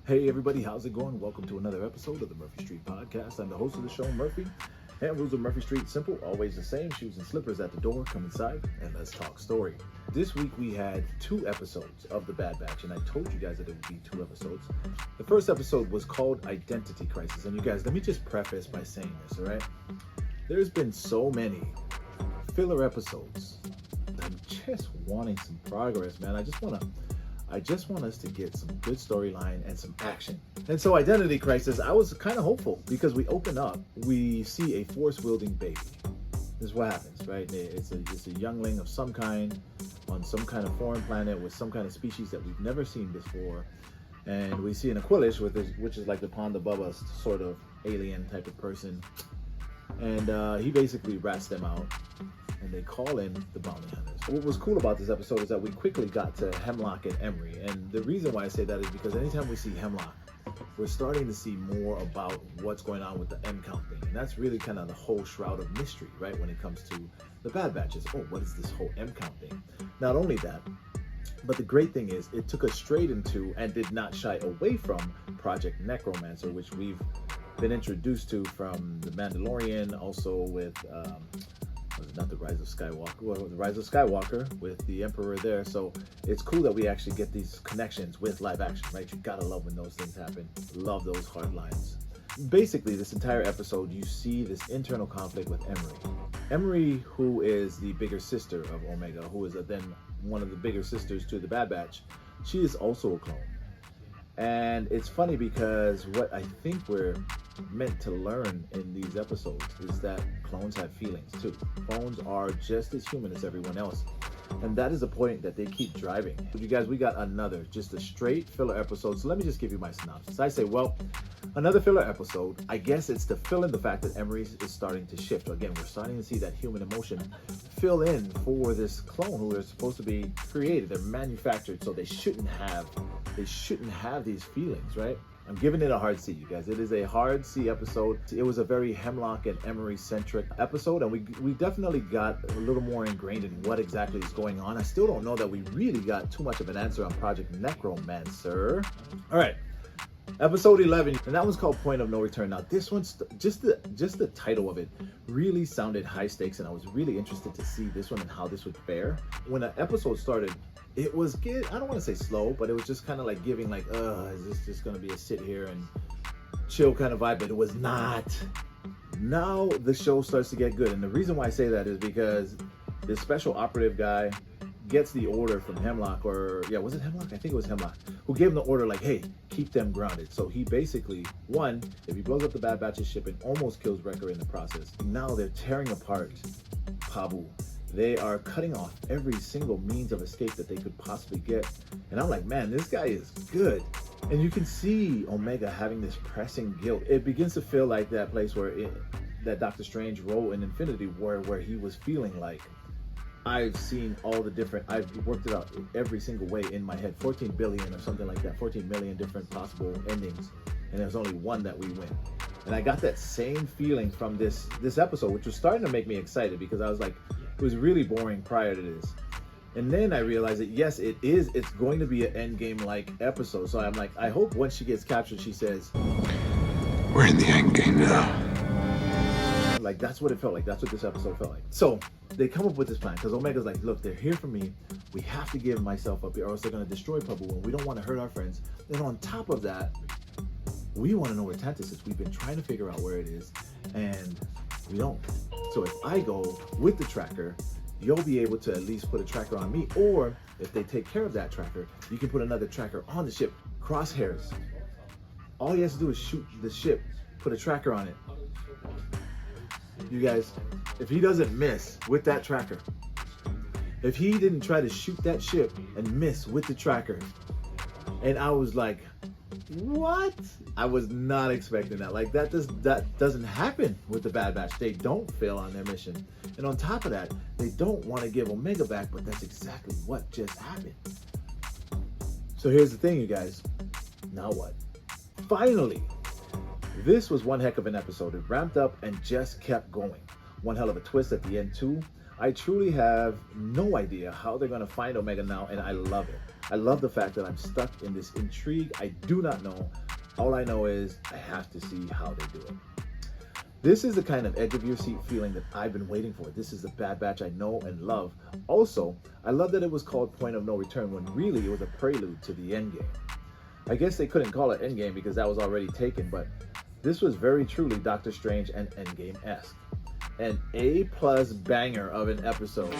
Hey everybody, how's it going? Welcome to another episode of the Murphy Street Podcast. I'm the host of the show, Murphy. And rules of Murphy Street, simple, always the same. Shoes and slippers at the door. Come inside and let's talk story. This week we had 2 episodes of The Bad Batch, and I told you guys that it would be 2 episodes. The first episode was called Identity Crisis. And you guys, let me just preface by saying this, all right? There's been so many filler episodes. I'm just wanting some progress, man. I just want us to get some good storyline and some action. And so Identity Crisis, I was kind of hopeful because we open up, we see a force-wielding baby. This is what happens, right? It's a youngling of some kind on some kind of foreign planet with some kind of species that we've never seen before. And we see an Aquilish, which is like the Pond Above Us sort of alien type of person. And he basically rats them out. And they call in the bounty hunters. What was cool about this episode is that we quickly got to Hemlock and Emery. And the reason why I say that is because anytime we see Hemlock, we're starting to see more about what's going on with the M count thing. And that's really kind of the whole shroud of mystery, right? When it comes to the Bad Batches. Oh, what is this whole M count thing? Not only that, but the great thing is it took us straight into and did not shy away from Project Necromancer, which we've been introduced to from The Mandalorian, also with not the Rise of Skywalker, well, the Rise of Skywalker with the Emperor there. So it's cool that we actually get these connections with live action, right? You gotta love when those things happen. Love those hard lines. Basically, this entire episode, you see this internal conflict with Emery. Emery, who is the bigger sister of Omega, who is then one of the bigger sisters to the Bad Batch, she is also a clone. And it's funny because what I think we're meant to learn in these episodes is that clones have feelings too. Clones are just as human as everyone else. And that is the point that they keep driving. You guys, we got just a straight filler episode. So let me just give you my synopsis. I say, well, another filler episode. I guess it's to fill in the fact that Emery is starting to shift. Again, we're starting to see that human emotion fill in for this clone who are supposed to be created. They're manufactured, so they shouldn't have these feelings, right? I'm giving it a hard C, you guys. It is a hard C episode. It was a very Hemlock and Emery centric episode, and we definitely got a little more ingrained in what exactly is going on. I still don't know that we really got too much of an answer on Project Necromancer. All right, episode 11, and that one's called Point of No Return. Now this one's just the title of it really sounded high stakes, and I was really interested to see this one and how this would fare. When the episode started, it was good. I don't want to say slow, but it was just kind of like giving like, is this just going to be a sit here and chill kind of vibe? But it was not. Now the show starts to get good. And the reason why I say that is because this special operative guy gets the order from Hemlock, was it Hemlock? I think it was Hemlock, who gave him the order like, hey, keep them grounded. So he basically, if he blows up the Bad Batch's ship and almost kills Wrecker in the process, now they're tearing apart Pabu. They are cutting off every single means of escape that they could possibly get. And I'm like, man, this guy is good. And you can see Omega having this pressing guilt. It begins to feel like that place that Doctor Strange role in Infinity War, where he was feeling like, I've worked it out every single way in my head. 14 billion or something like that, 14 million different possible endings. And there's only one that we win. And I got that same feeling from this episode, which was starting to make me excited because I was like, it was really boring prior to this. And then I realized that yes, it's going to be an endgame-like episode. So I'm like, I hope once she gets captured, she says, we're in the endgame now. Like, that's what it felt like. That's what this episode felt like. So they come up with this plan because Omega's like, look, they're here for me. We have to give myself up here or else they're going to destroy Pabu, and we don't want to hurt our friends. And on top of that, we want to know where Tantus is. We've been trying to figure out where it is, and we don't. So if I go with the tracker, you'll be able to at least put a tracker on me, or if they take care of that tracker, you can put another tracker on the ship. Crosshairs. All he has to do is shoot the ship, put a tracker on it. You guys, if he doesn't miss with that tracker, if he didn't try to shoot that ship and miss with the tracker, and I was like, what? I was not expecting that. Like, that doesn't happen with the Bad Batch. They don't fail on their mission. And on top of that, they don't want to give Omega back, but that's exactly what just happened. So here's the thing, you guys. Now what? Finally, this was one heck of an episode. It ramped up and just kept going. One hell of a twist at the end too. I truly have no idea how they're going to find Omega now, and I love it. I love the fact that I'm stuck in this intrigue. I do not know. All I know is I have to see how they do it. This is the kind of edge of your seat feeling that I've been waiting for. This is the Bad Batch I know and love. Also, I love that it was called Point of No Return when really it was a prelude to the endgame. I guess they couldn't call it Endgame because that was already taken, but this was very truly Doctor Strange and Endgame-esque. An A+ banger of an episode.